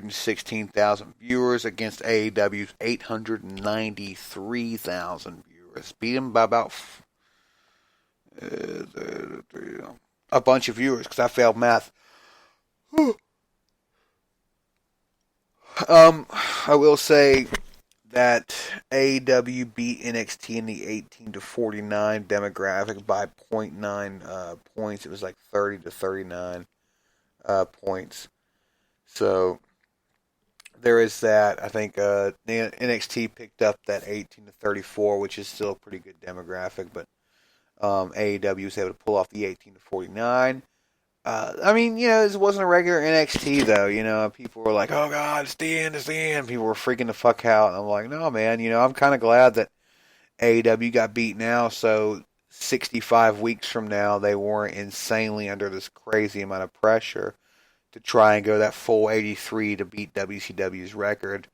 816,000 viewers against AEW's 893,000 viewers. Beat him by about a bunch of viewers because I failed math. I will say that AEW beat NXT in the 18 to 49 demographic by 0.9 points. It was like 30 to 39 points. So there is that. I think NXT picked up that 18 to 34, which is still a pretty good demographic, but AEW was able to pull off the 18 to 49. I mean, this wasn't a regular NXT, though. People were like, oh, God, it's the end, it's the end. People were freaking the fuck out. And I'm like, no, man, I'm kind of glad that AEW got beat now, so 65 weeks from now, they weren't insanely under this crazy amount of pressure to try and go that full 83 to beat WCW's record.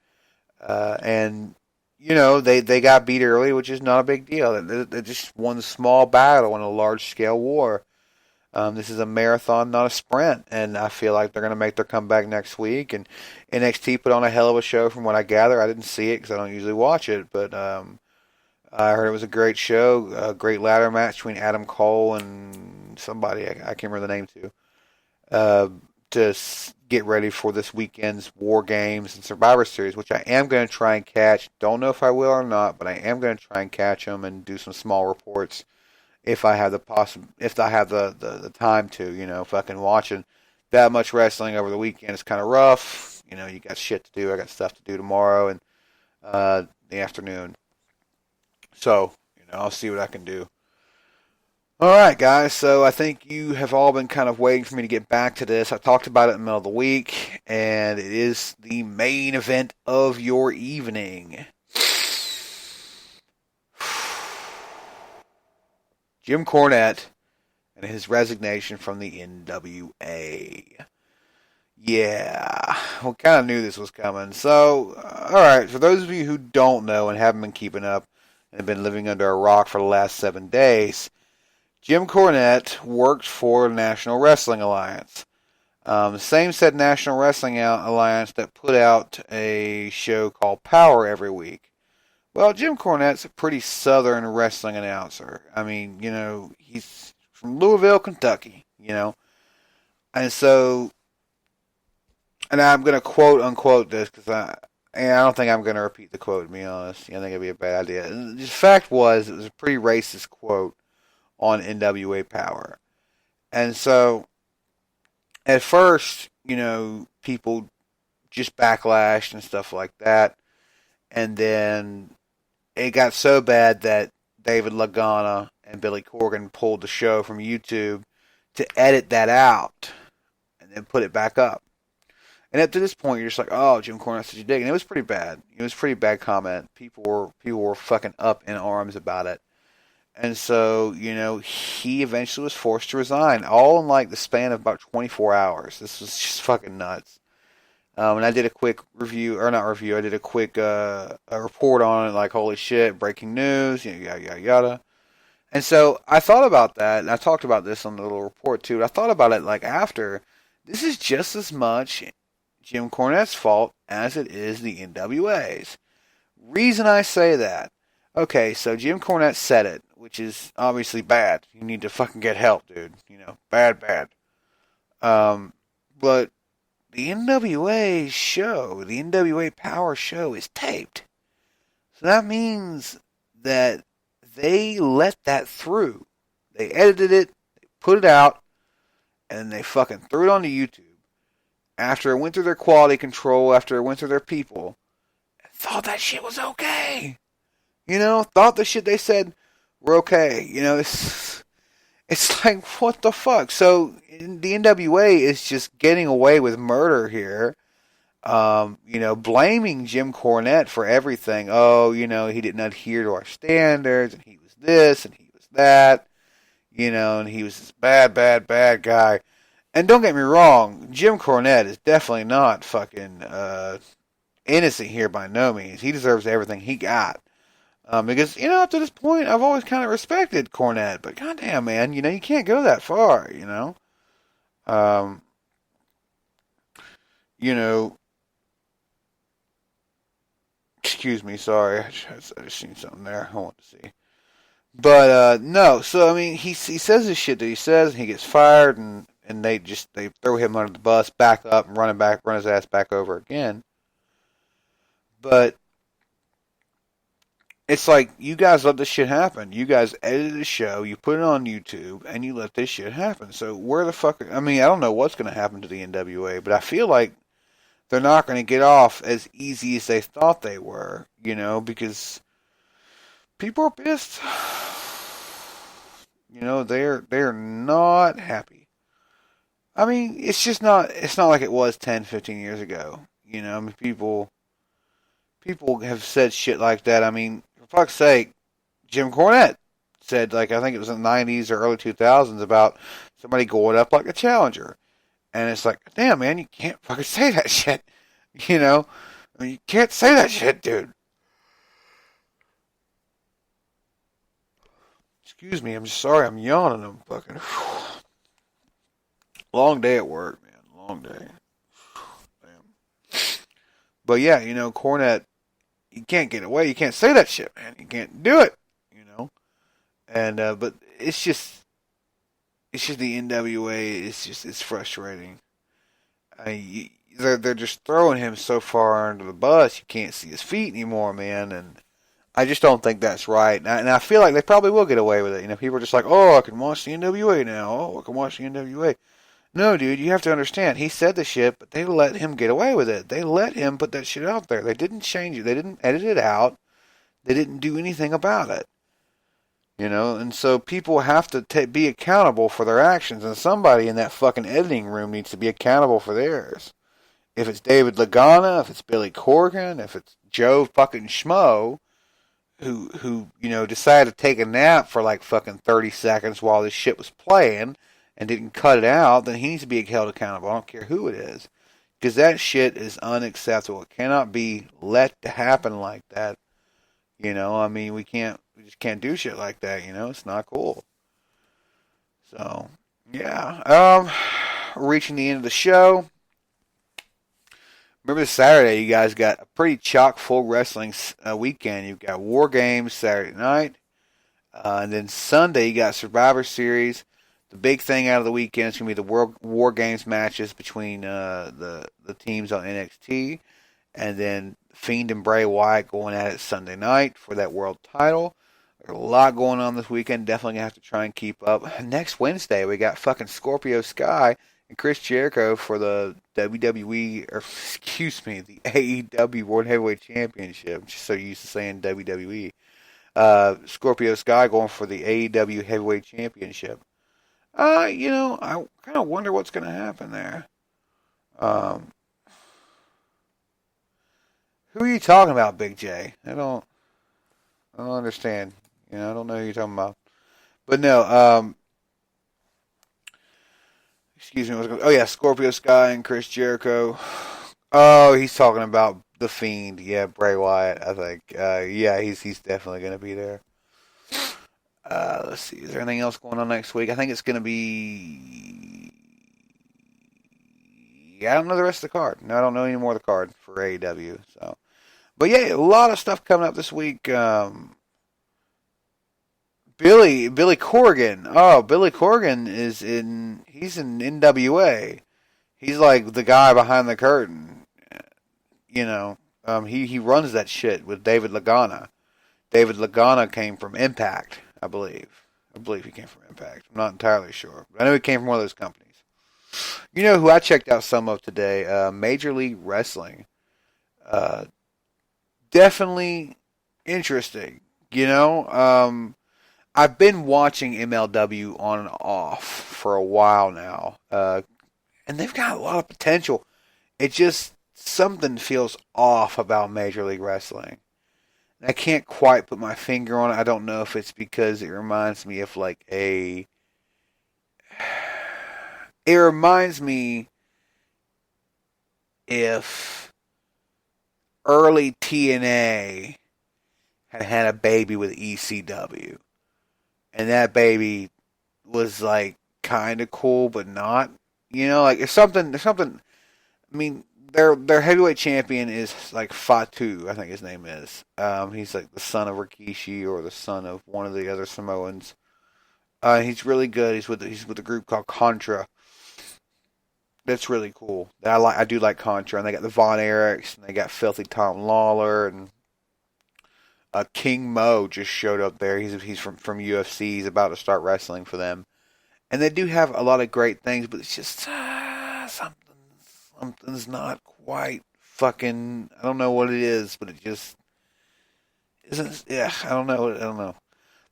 And they got beat early, which is not a big deal. They just won a small battle in a large-scale war. This is a marathon, not a sprint, and I feel like they're going to make their comeback next week. And NXT put on a hell of a show from what I gather. I didn't see it because I don't usually watch it, but I heard it was a great show, a great ladder match between Adam Cole and somebody, I can't remember the name to get ready for this weekend's War Games and Survivor Series, which I am going to try and catch. Don't know if I will or not, but I am going to try and catch them and do some small reports if I have the time to. Fucking watching that much wrestling over the weekend is kind of rough. You got shit to do. I got stuff to do tomorrow and the afternoon. So, I'll see what I can do. Alright, guys, so I think you have all been kind of waiting for me to get back to this. I talked about it in the middle of the week, and it is the main event of your evening. Jim Cornette and his resignation from the NWA. Yeah, we kind of knew this was coming. So, alright, for those of you who don't know and haven't been keeping up and have been living under a rock for the last 7 days, Jim Cornette worked for the National Wrestling Alliance. The same said National Wrestling Alliance that put out a show called Power every week. Well, Jim Cornette's a pretty southern wrestling announcer. I mean, he's from Louisville, Kentucky, And so, and I'm going to quote unquote this because I don't think I'm going to repeat the quote, to be honest. I think it'd be a bad idea. The fact was, it was a pretty racist quote on NWA Power. And so, at first, people just backlashed and stuff like that. And then it got so bad that David Lagana and Billy Corgan pulled the show from YouTube to edit that out and then put it back up. And up to this point, you're just like, oh, Jim Cornette's such a dick. And it was pretty bad. It was a pretty bad comment. People were fucking up in arms about it. And so, he eventually was forced to resign, all in like the span of about 24 hours. This was just fucking nuts. And I did a quick review, or not review, I did a quick a report on it, like, holy shit, breaking news, yada, yada, yada. And so I thought about that, and I talked about this on the little report too, but I thought about it like after. This is just as much Jim Cornette's fault as it is the NWA's. Reason I say that. Okay, so Jim Cornette said it, which is obviously bad. You need to fucking get help, dude. Bad. But the NWA show, the NWA Power show is taped. So that means that they let that through. They edited it, they put it out, and they fucking threw it onto YouTube. After it went through their quality control, after it went through their people, and thought that shit was okay. Thought the shit they said were okay. It's like, what the fuck? So, the NWA is just getting away with murder here. Blaming Jim Cornette for everything. Oh, he didn't adhere to our standards, and he was this, and he was that. And he was this bad guy. And don't get me wrong, Jim Cornette is definitely not fucking innocent here by no means. He deserves everything he got. Because, up to this point, I've always kind of respected Cornette, but goddamn, man, you can't go that far, excuse me, sorry. I just seen something there I want to see. But no, so I mean, he says this shit that he says, and he gets fired, and they throw him under the bus, back up, and run his ass back over again. But it's like, you guys let this shit happen. You guys edited the show, you put it on YouTube, and you let this shit happen. So where the fuck? I mean, I don't know what's going to happen to the NWA, but I feel like they're not going to get off as easy as they thought they were, because people are pissed. They're not happy. I mean, it's not like it was 10, 15 years ago. I mean, people have said shit like that. I mean, for fuck's sake, Jim Cornette said, like, I think it was in the 90s or early 2000s, about somebody going up like a challenger. And it's like, damn, man, you can't fucking say that shit. I mean, you can't say that shit, dude. Excuse me, I'm sorry, I'm yawning. I'm fucking... Long day at work, man. Long day. Damn. But yeah, Cornette, you can't get away. You can't say that shit, man. You can't do it, And, but it's just the NWA. It's frustrating. They're just throwing him so far under the bus, you can't see his feet anymore, man. And I just don't think that's right. And I feel like they probably will get away with it. People are just like, oh, I can watch the NWA now. Oh, I can watch the NWA. No, dude, you have to understand. He said the shit, but they let him get away with it. They let him put that shit out there. They didn't change it. They didn't edit it out. They didn't do anything about it. And so people have to be accountable for their actions, and somebody in that fucking editing room needs to be accountable for theirs. If it's David Lagana, if it's Billy Corgan, if it's Joe fucking Schmo, who decided to take a nap for like fucking 30 seconds while this shit was playing and didn't cut it out, then he needs to be held accountable. I don't care who it is. Because that shit is unacceptable. It cannot be let to happen like that. I mean, we just can't do shit like that, It's not cool. So, yeah. Reaching the end of the show. Remember Saturday, you guys got a pretty chock-full wrestling weekend. You've got War Games Saturday night. And then Sunday, you got Survivor Series. The big thing out of the weekend is going to be the World War Games matches between the teams on NXT. And then Fiend and Bray Wyatt going at it Sunday night for that world title. There's a lot going on this weekend. Definitely going to have to try and keep up. Next Wednesday, we got fucking Scorpio Sky and Chris Jericho for the WWE, or excuse me, the AEW World Heavyweight Championship. I'm just so used to saying WWE. Scorpio Sky going for the AEW Heavyweight Championship. I kind of wonder what's going to happen there. Who are you talking about, Big J? I don't understand. I don't know who you're talking about. But no, excuse me. Oh yeah, Scorpio Sky and Chris Jericho. Oh, he's talking about the Fiend. Yeah, Bray Wyatt. I think. Yeah, he's definitely going to be there. Let's see. Is there anything else going on next week? I think it's going to be... Yeah, I don't know the rest of the card. No, I don't know any more of the card for AEW. So, but yeah, a lot of stuff coming up this week. Billy Corgan. Oh, Billy Corgan he's in NWA. He's like the guy behind the curtain. He runs that shit with David Lagana. David Lagana came from Impact, I believe. I believe he came from Impact. I'm not entirely sure. But I know he came from one of those companies. You know who I checked out some of today? Major League Wrestling. Definitely interesting. I've been watching MLW on and off for a while now. And they've got a lot of potential. It just, something feels off about Major League Wrestling. I can't quite put my finger on it. I don't know if it's because it reminds me of like a... It reminds me if early TNA had a baby with ECW. And that baby was like kind of cool, but not. Like if something... I mean, their heavyweight champion is like FAKU, I think his name is. He's like the son of Rikishi or the son of one of the other Samoans. He's really good. He's with a group called Contra. That's really cool. I do like Contra, and they got the Von Erichs, and they got Filthy Tom Lawler, and King Mo just showed up there. He's from UFC. He's about to start wrestling for them, and they do have a lot of great things, but it's just something's not quite fucking. I don't know what it is, but it just isn't. Yeah, I don't know.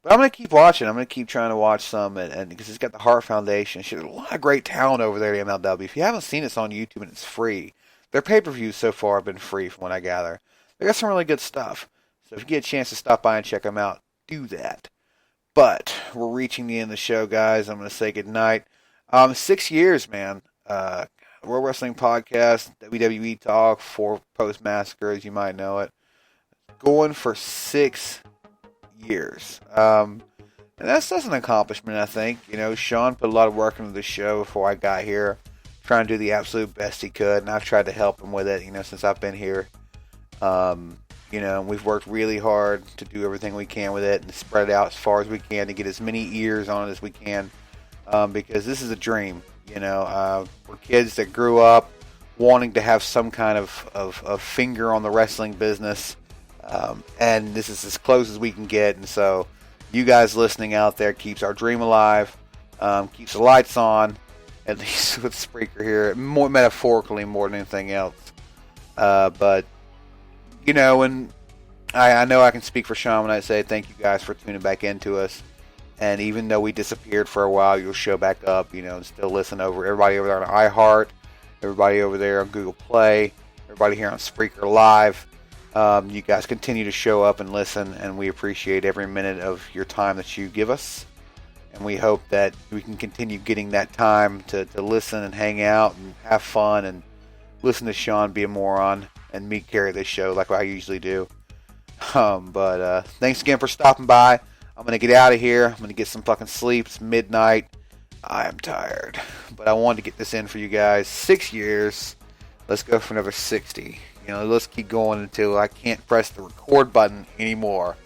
But I'm gonna keep watching. I'm gonna keep trying to watch some, and because it's got the Heart Foundation, shit, there's a lot of great talent over there at MLW. If you haven't seen it, it's on YouTube and it's free. Their pay-per-views so far have been free, from what I gather. They got some really good stuff. So if you get a chance to stop by and check them out, do that. But we're reaching the end of the show, guys. I'm gonna say goodnight. 6 years, man. World Wrestling Podcast, WWE Talk, for Post Massacre, as you might know it, going for 6 years. And that's an accomplishment, I think. You know, Sean put a lot of work into the show before I got here, trying to do the absolute best he could, and I've tried to help him with it, you know, since I've been here. You know, we've worked really hard to do everything we can with it and spread it out as far as we can to get as many ears on it as we can, because this is a dream. You know, we're kids that grew up wanting to have some kind of finger on the wrestling business. And this is as close as we can get, and so you guys listening out there keeps our dream alive, keeps the lights on, at least with Spreaker here, more metaphorically more than anything else. But you know, and I know I can speak for Sean when I say thank you guys for tuning back into us. And even though we disappeared for a while, you'll show back up, you know, and still listen over everybody over there on iHeart, everybody over there on Google Play, everybody here on Spreaker Live. You guys continue to show up and listen, and we appreciate every minute of your time that you give us. And we hope that we can continue getting that time to listen and hang out and have fun and listen to Sean be a moron and me carry this show like I usually do. But thanks again for stopping by. I'm going to get out of here. I'm going to get some fucking sleep. It's midnight. I am tired. But I wanted to get this in for you guys. 6 years. Let's go for another 60. You know, let's keep going until I can't press the record button anymore.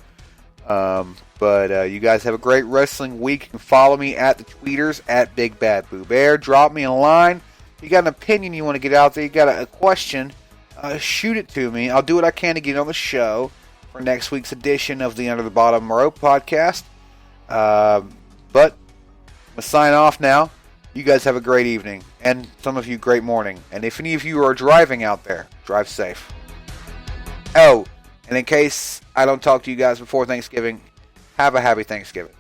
But you guys have a great wrestling week. You can follow me at the tweeters at Big Bad Boo Bear. Drop me a line. If you got an opinion you want to get out there, you got a question, shoot it to me. I'll do what I can to get on the show for next week's edition of the Under the Bottom Rope podcast. But I'm going to sign off now. You guys have a great evening, and some of you great morning. And if any of you are driving out there, drive safe. Oh, and in case I don't talk to you guys before Thanksgiving, have a happy Thanksgiving.